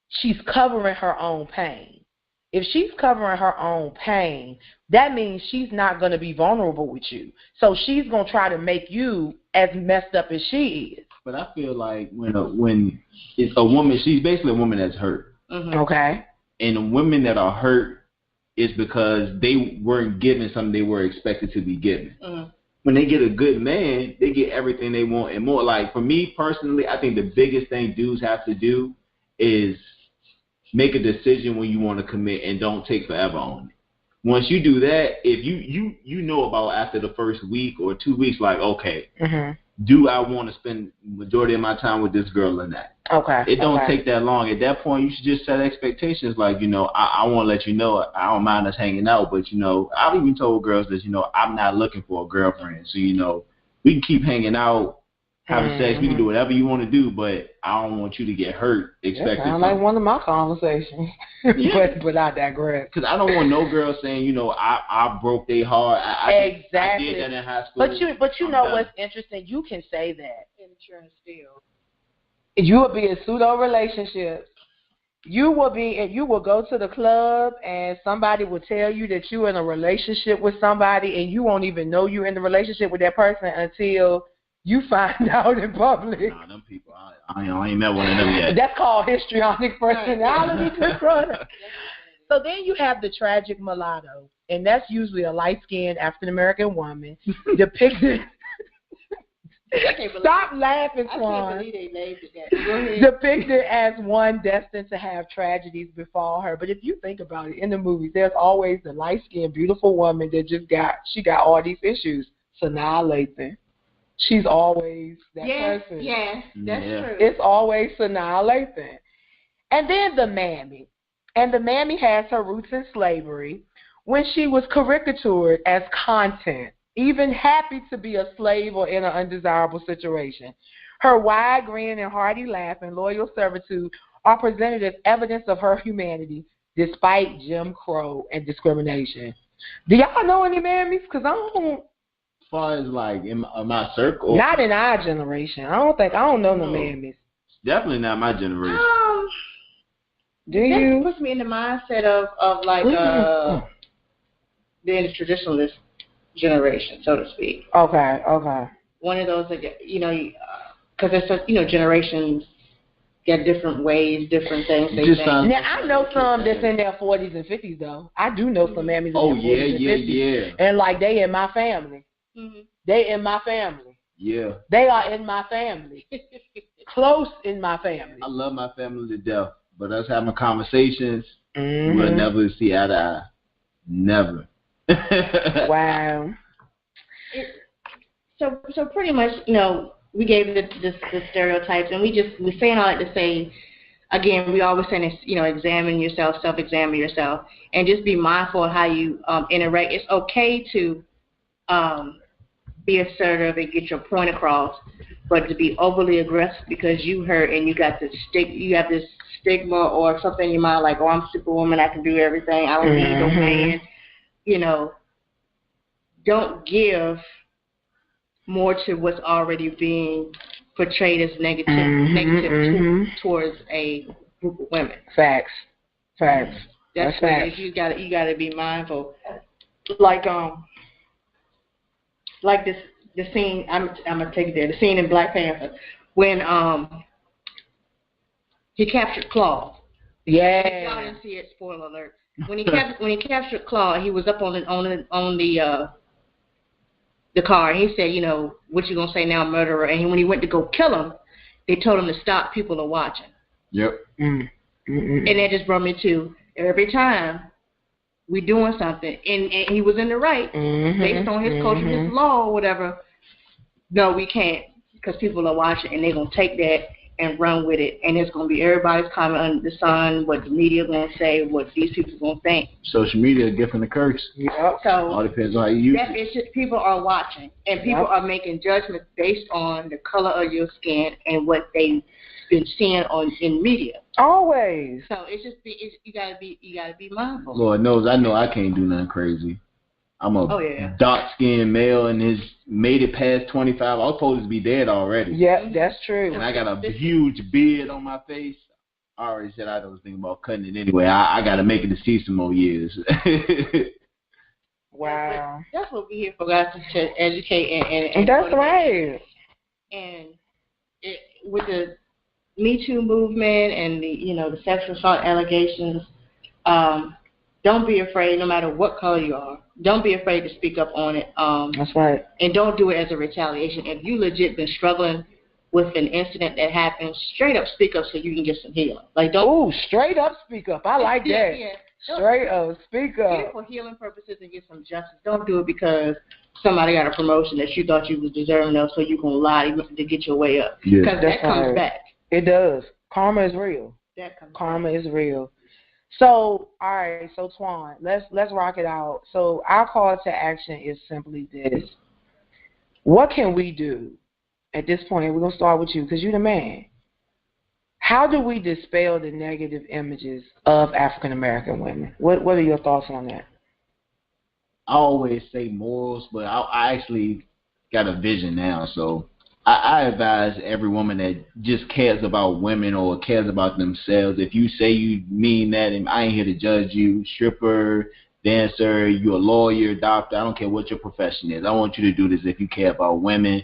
A: She's covering her own pain. If she's covering her own pain, that means she's not going to be vulnerable with you. So she's going to try to make you as messed up as she is.
B: But I feel like when it's a woman, she's basically a woman that's hurt.
A: Mm-hmm. Okay.
B: And the women that are hurt is because they weren't given something they were expected to be given. Mm-hmm. When they get a good man, they get everything they want and more. Like, for me personally, I think the biggest thing dudes have to do is make a decision when you want to commit and don't take forever on it. Once you do that, if you know about after the first week or 2 weeks, like, okay, do I want to spend majority of my time with this girl or not?
A: Okay.
B: It don't take that long. At that point, you should just set expectations. Like, I want to let you know I don't mind us hanging out, but, I've even told girls that, I'm not looking for a girlfriend. So, we can keep hanging out, having sex. We can do whatever you want to do, but I don't want you to get hurt.
A: That sounds like one of my conversations. but I digress.
B: Because I don't want no girl saying, I broke their heart.
A: Exactly.
B: I did that in high school.
A: But you know what's interesting? You can say that. Insurance field. You will be in pseudo relationships. You will go to the club and somebody will tell you that you're in a relationship with somebody and you won't even know you're in the relationship with that person until you find out in public.
B: Nah, them people, I ain't met one of them yet.
A: That's called histrionic personality disorder. So then you have the tragic mulatto, and that's usually a light-skinned African-American woman depicted. Stop laughing, Swan.
C: I can't believe they named it that.
A: Depicted as one destined to have tragedies befall her. But if you think about it, in the movies, there's always the light-skinned, beautiful woman that she got all these issues. Sanaa Lathan. She's always that person.
C: Yes, that's true.
A: It's always Sanaa Lathan. And then the mammy. And the mammy has her roots in slavery when she was caricatured as content, even happy to be a slave or in an undesirable situation. Her wide grin and hearty laugh and loyal servitude are presented as evidence of her humanity despite Jim Crow and discrimination. Do y'all know any mammies? Because I don't.
B: As far as like in my circle.
A: Not in our generation. I don't know no mammies.
B: Definitely not my generation.
C: That puts me in the mindset of like being a traditionalist generation, so to speak.
A: Okay.
C: One of those, because it's generations get different ways, different things.
A: Now I know some that's in their 40s and 50s though. I do know some mammies in their 40s and 50s. And like they in my family. Mm-hmm. They in my family.
B: Yeah.
A: They are in my family. Close in my family.
B: I love my family to death, but us having conversations, we'll never see eye to eye. Never.
A: Wow.
C: So pretty much, we gave the stereotypes, and we're saying all that to say, again, we always saying, examine yourself, self-examine yourself, and just be mindful of how you interact. It's okay to be assertive and get your point across, but to be overly aggressive because you hurt and you have this stigma or something in your mind like, oh, I'm Superwoman, I can do everything, I don't need no man. You know, don't give more to what's already being portrayed as negative towards a group of women.
A: Facts.
C: That's
A: facts.
C: You gotta be mindful. Like the scene. I'm gonna take it there. The scene in Black Panther when he captured Claw.
A: Yeah.
C: If y'all didn't see it, spoiler alert. When he captured Claw, he was up on the car, and he said, you know, what you gonna say now, murderer? And when he went to go kill him, they told him to stop. People are watching.
B: Yep.
C: And that just brought me to every time we doing something, and he was in the right based on his culture, his law, or whatever. No, we can't, because people are watching, and they're gonna take that and run with it, and it's gonna be everybody's comment under the sun, what the media gonna say, what these people gonna think.
B: Social media, a gift and a curse.
C: Yep. So
B: all depends on how you use it.
C: It's just people are watching, and people are making judgments based on the color of your skin and what they've been seeing in media.
A: Always.
C: So you gotta be mindful.
B: Lord knows, I know I can't do nothing crazy. I'm a dark-skinned male and has made it past 25. I was supposed to be dead already.
A: Yeah, that's true.
B: And I got a huge beard on my face. I already said I was thinking about cutting it anyway. I got to make it to see some more years.
C: Wow. That's what we're here for, guys, to educate and
A: that's right.
C: And with the Me Too movement and the sexual assault allegations, don't be afraid, no matter what color you are. Don't be afraid to speak up on it.
A: That's right.
C: And don't do it as a retaliation. If you legit been struggling with an incident that happened, straight up speak up so you can get some healing. Like
A: straight up speak up. I like that. Yeah. Straight up speak up.
C: Do it for healing purposes and get some justice. Don't do it because somebody got a promotion that you thought you was deserving of, so you gonna lie to get your way up. Because that comes back.
A: It does. Karma is real. Karma is real. So, all right, so Twan, let's rock it out. So our call to action is simply this. What can we do at this point? We're going to start with you because you're the man. How do we dispel the negative images of African-American women? What are your thoughts on that?
B: I always say morals, but I actually got a vision now, so I advise every woman that just cares about women or cares about themselves. If you say you mean that, and I ain't here to judge you, stripper, dancer, you're a lawyer, doctor, I don't care what your profession is. I want you to do this if you care about women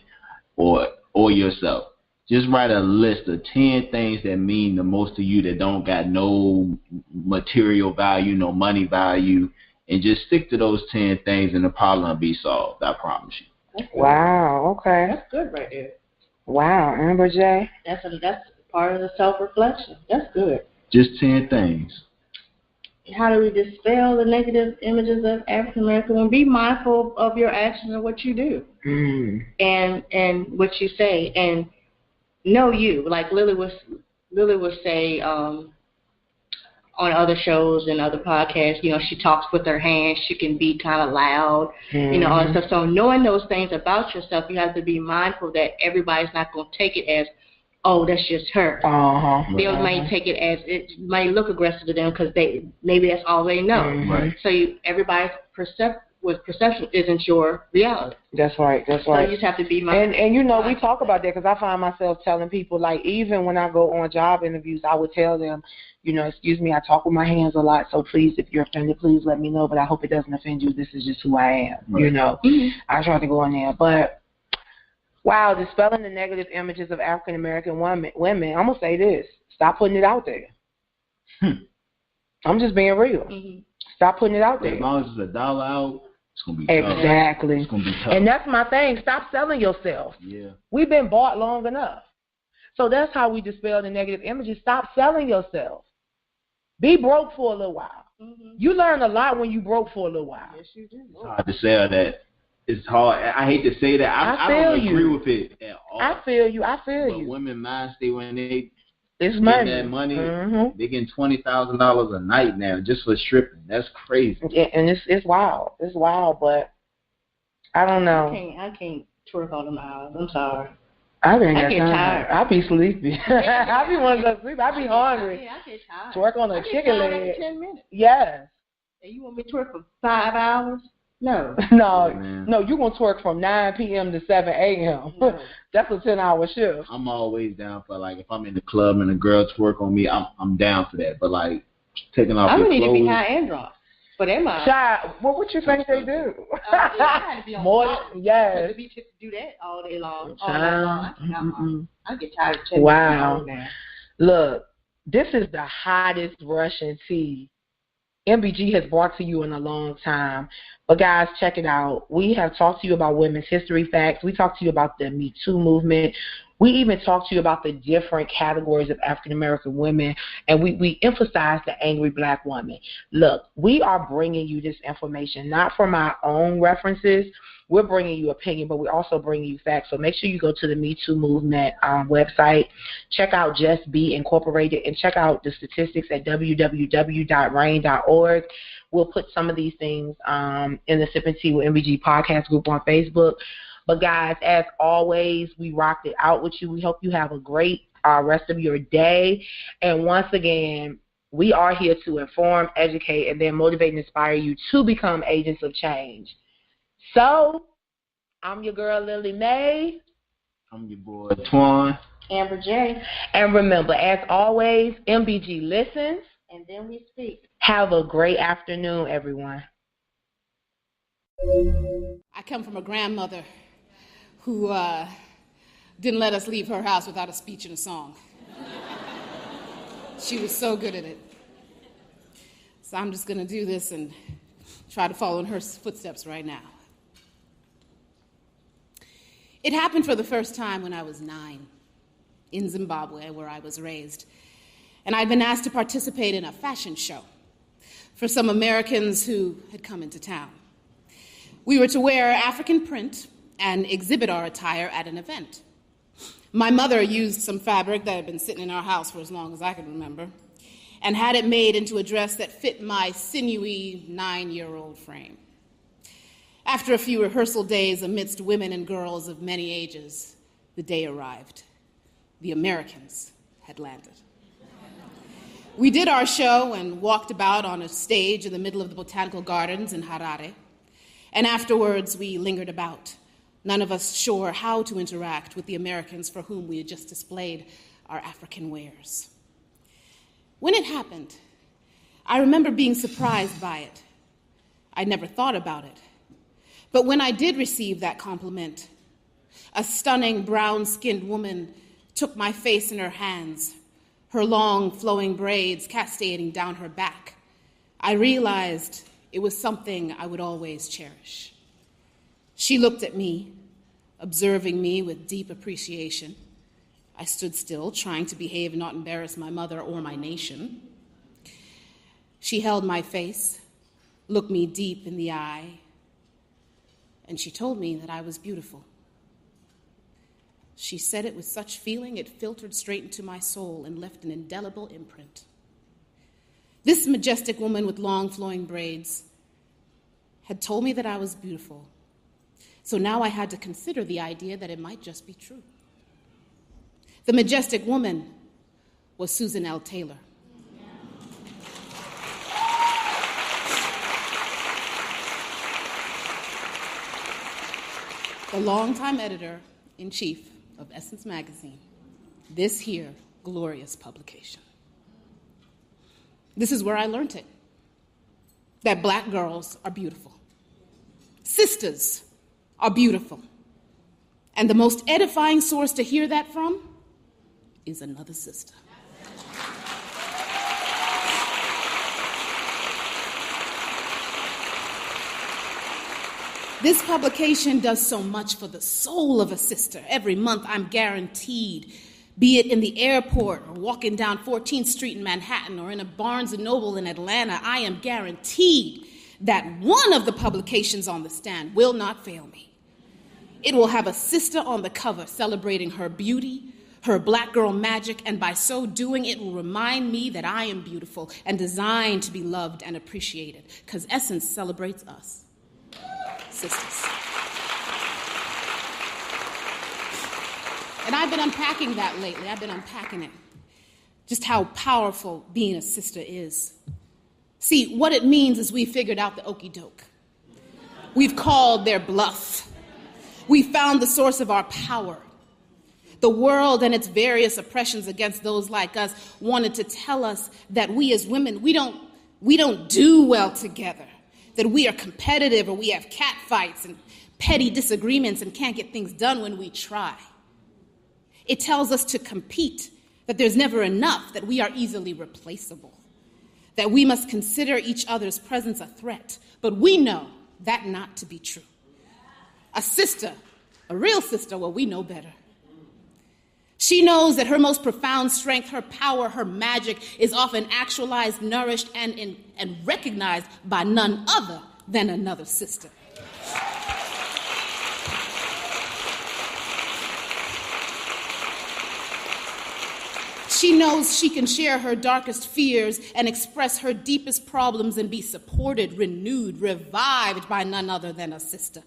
B: or yourself. Just write a list of 10 things that mean the most to you that don't got no material value, no money value, and just stick to those 10 things and the problem will be solved. I promise you.
A: Wow, okay.
C: That's good right there.
A: Wow, Amber J.
C: That's part of the self-reflection. That's good.
B: Just 10 things.
C: How do we dispel the negative images of African American women? Be mindful of your actions and what you do, and what you say, and know you. Like Lily would say on other shows and other podcasts, she talks with her hands. She can be kind of loud, all that stuff. So knowing those things about yourself, you have to be mindful that everybody's not going to take it as, oh, that's just her. They might take it as, it might look aggressive to them because maybe that's all they know.
B: Right.
C: So everybody's perception isn't your reality.
A: That's right.
C: So you just have to be mindful.
A: And we talk about that because I find myself telling people, like, even when I go on job interviews, I would tell them, excuse me, I talk with my hands a lot, so please, if you're offended, please let me know, but I hope it doesn't offend you. This is just who I am,
B: right.
A: I try to go in there. But, wow, dispelling the negative images of African-American women, I'm going to say this. Stop putting it out there. I'm just being real. Stop putting it out there.
B: As long as it's $1 out, it's going to be tough.
A: Exactly.
B: It's going to be tough.
A: And that's my thing. Stop selling yourself.
B: Yeah.
A: We've been bought long enough. So that's how we dispel the negative images. Stop selling yourself. Be broke for a little while. You learn a lot when you broke for a little while.
C: Yes, you do.
B: It's hard to sell that. It's hard. I hate to say that. I don't agree with it at all.
A: I feel you.
B: But women mind stay when they
A: it's money.
B: That money, they getting $20,000 a night now just for stripping. That's crazy.
A: Yeah, and it's wild. It's wild, but I don't know.
C: I can't twerk on them eyes. I'm sorry.
A: I didn't
C: I
A: get
C: get tired.
A: I be sleepy. I be wanting to go to sleep. I be hungry.
C: Yeah, I get tired.
A: Twerk on a chicken leg.
C: After 10 minutes.
A: Yes.
C: And you want me to twerk for 5 hours? No.
A: No, you gonna twerk from 9 p.m. to 7 a.m.
C: No.
A: That's a 10-hour shift.
B: I'm always down for, like, if I'm in the club and a girl twerk on me, I'm down for that. But, like, taking off
C: I'm
B: your
C: gonna need to be
B: clothes.
C: high and drop. But they might.
A: Child, what you think they do?
C: Yeah, I had to be on
A: More, yes.
C: To be to do that all day long.
A: Child.
C: I get tired of 10
A: Wow.
C: minutes now.
A: Look, this is the hottest Russian tea MBG has brought to you in a long time. But guys, check it out. We have talked to you about women's history facts. We talked to you about the Me Too movement. We even talked to you about the different categories of African-American women, and we emphasize the angry black woman. Look, we are bringing you this information, not from our own references. We're bringing you opinion, but we're also bringing you facts. So make sure you go to the Me Too movement website, check out Just Be Incorporated, and check out the statistics at www.rain.org. We'll put some of these things in the Sip and Tea with MBG podcast group on Facebook. But, guys, as always, we rocked it out with you. We hope you have a great rest of your day. And once again, we are here to inform, educate, and then motivate and inspire you to become agents of change. So, I'm your girl, Lily Mae.
B: I'm your boy, Twan.
C: Amber J.
A: And remember, as always, MBG listens.
C: And then we speak.
A: Have a great afternoon, everyone.
D: I come from a grandmother who didn't let us leave her house without a speech and a song. She was so good at it. So I'm just going to do this and try to follow in her footsteps right now. It happened for the first time when I was 9 in Zimbabwe, where I was raised. And I'd been asked to participate in a fashion show for some Americans who had come into town. We were to wear African print and exhibit our attire at an event. My mother used some fabric that had been sitting in our house for as long as I could remember and had it made into a dress that fit my sinewy 9-year-old frame. After a few rehearsal days amidst women and girls of many ages, the day arrived. The Americans had landed. We did our show and walked about on a stage in the middle of the botanical gardens in Harare. And afterwards, we lingered about, none of us sure how to interact with the Americans for whom we had just displayed our African wares. When it happened, I remember being surprised by it. I'd never thought about it. But when I did receive that compliment, a stunning brown-skinned woman took my face in her hands, her long flowing braids cascading down her back. I realized it was something I would always cherish. She looked at me, observing me with deep appreciation. I stood still, trying to behave and not embarrass my mother or my nation. She held my face, looked me deep in the eye, and she told me that I was beautiful. She said it with such feeling it filtered straight into my soul and left an indelible imprint. This majestic woman with long flowing braids had told me that I was beautiful. So now I had to consider the idea that it might just be true. The majestic woman was Susan L. Taylor. The longtime editor-in-chief of Essence Magazine, this here glorious publication. This is where I learned it, that black girls are beautiful. Sisters are beautiful. And the most edifying source to hear that from is another sister. This publication does so much for the soul of a sister. Every month I'm guaranteed, be it in the airport or walking down 14th Street in Manhattan or in a Barnes & Noble in Atlanta, I am guaranteed that one of the publications on the stand will not fail me. It will have a sister on the cover celebrating her beauty, her black girl magic, and by so doing, it will remind me that I am beautiful and designed to be loved and appreciated, because Essence celebrates us. Sisters. And I've been unpacking that lately. I've been unpacking it. Just how powerful being a sister is. See, what it means is we figured out the okey doke. We've called their bluff. We found the source of our power. The world and its various oppressions against those like us wanted to tell us that we as women, we don't do well together, that we are competitive or we have catfights and petty disagreements and can't get things done when we try. It tells us to compete, that there's never enough, that we are easily replaceable, that we must consider each other's presence a threat, but we know that not to be true. A sister, a real sister, well, we know better. She knows that her most profound strength, her power, her magic is often actualized, nourished, and recognized by none other than another sister. She knows she can share her darkest fears and express her deepest problems and be supported, renewed, revived by none other than a sister.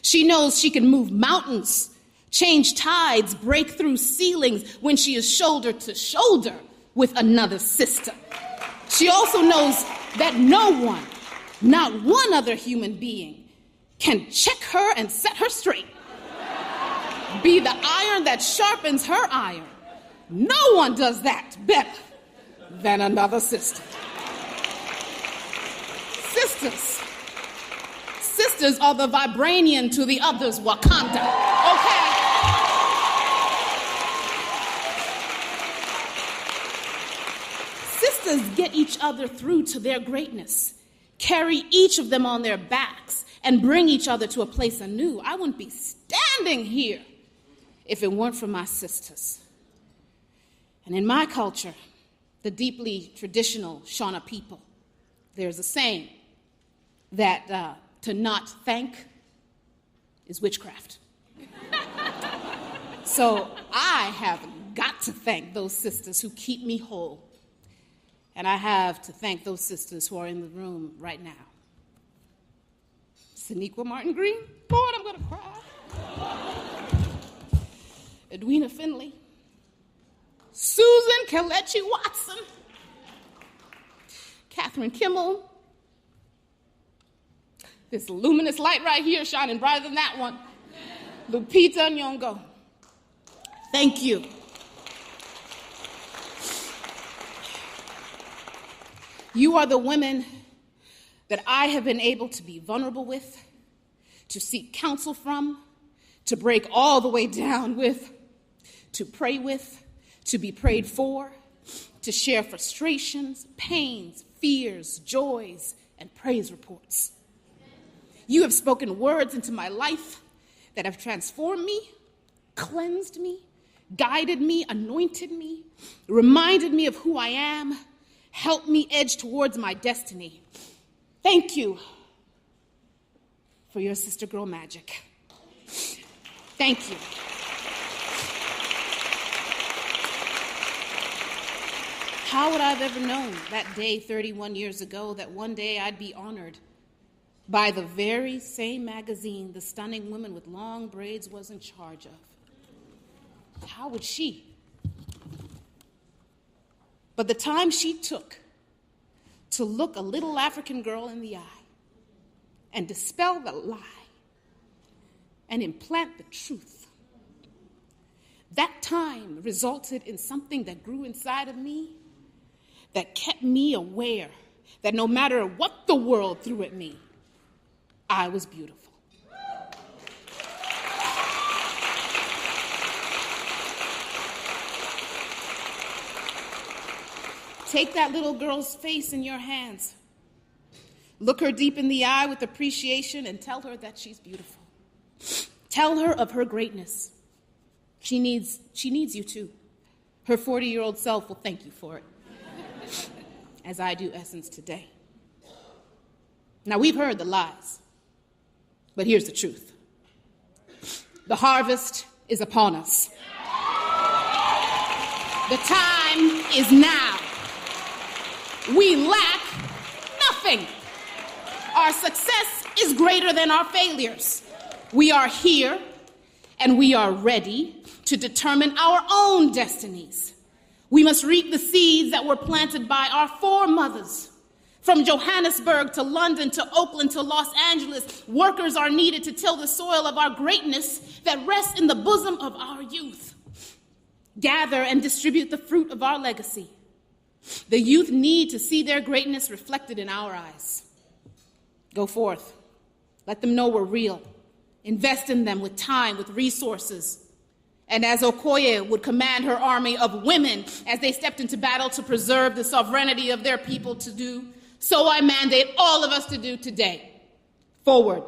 D: She knows she can move mountains, change tides, break through ceilings when she is shoulder to shoulder with another sister. She also knows that no one, not one other human being, can check her and set her straight. Be the iron that sharpens her iron. No one does that better than another sister. Sisters are the vibranium to the other's Wakanda, okay? Sisters get each other through to their greatness, carry each of them on their backs, and bring each other to a place anew. I wouldn't be standing here if it weren't for my sisters. And in my culture, the deeply traditional Shona people, there's a saying that to not thank is witchcraft. So I have got to thank those sisters who keep me whole. And I have to thank those sisters who are in the room right now. Saniqua Martin Green, Lord, I'm going to cry. Edwina Finley. Susan Kelechi Watson, Catherine Kimmel, this luminous light right here shining brighter than that one, Lupita Nyong'o. Thank you. You are the women that I have been able to be vulnerable with, to seek counsel from, to break all the way down with, to pray with, to be prayed for, to share frustrations, pains, fears, joys, and praise reports. You have spoken words into my life that have transformed me, cleansed me, guided me, anointed me, reminded me of who I am, helped me edge towards my destiny. Thank you for your sister girl magic. Thank you. How would I have ever known that day 31 years ago that one day I'd be honored by the very same magazine the stunning woman with long braids was in charge of? How would she? But the time she took to look a little African girl in the eye and dispel the lie and implant the truth, that time resulted in something that grew inside of me that kept me aware that no matter what the world threw at me, I was beautiful. Take that little girl's face in your hands. Look her deep in the eye with appreciation and tell her that she's beautiful. Tell her of her greatness. She needs you too. Her 40-year-old self will thank you for it, as I do Essence today. Now, we've heard the lies, but here's the truth. The harvest is upon us. The time is now. We lack nothing. Our success is greater than our failures. We are here, and we are ready to to determine our own destinies. We must reap the seeds that were planted by our foremothers. From Johannesburg to London to Oakland to Los Angeles, workers are needed to till the soil of our greatness that rests in the bosom of our youth. Gather and distribute the fruit of our legacy. The youth need to see their greatness reflected in our eyes. Go forth. Let them know we're real. Invest in them with time, with resources. And as Okoye would command her army of women as they stepped into battle to preserve the sovereignty of their people to do, so I mandate all of us to do today. Forward.